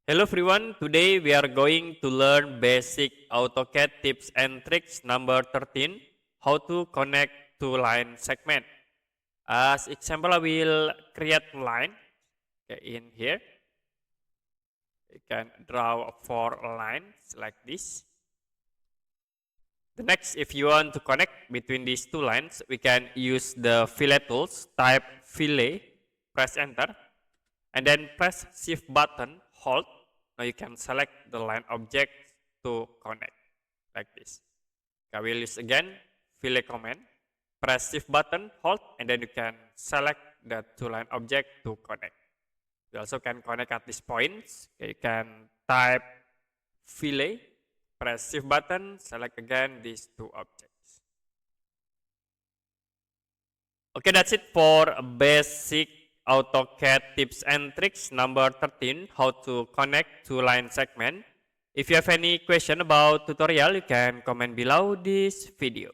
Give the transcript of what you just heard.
Hello everyone, today we are going to learn basic AutoCAD tips and tricks number 13, how to connect two line segment. As example, I will create line in here. You can draw 4 lines like this. The next, if you want to connect between these two lines, we can use the fillet tools, type fillet, press enter, and then press shift button, hold. Now you can select the line object to connect like this. I will use again fillet command, press shift button, hold, and then you can select the two line object to connect. You also can connect at these points. You can type fillet, press shift button, select again these two objects. Okay, that's it for basic AutoCAD tips and tricks number 13, how to connect two line segment. If you have any question about tutorial, you can comment below this video.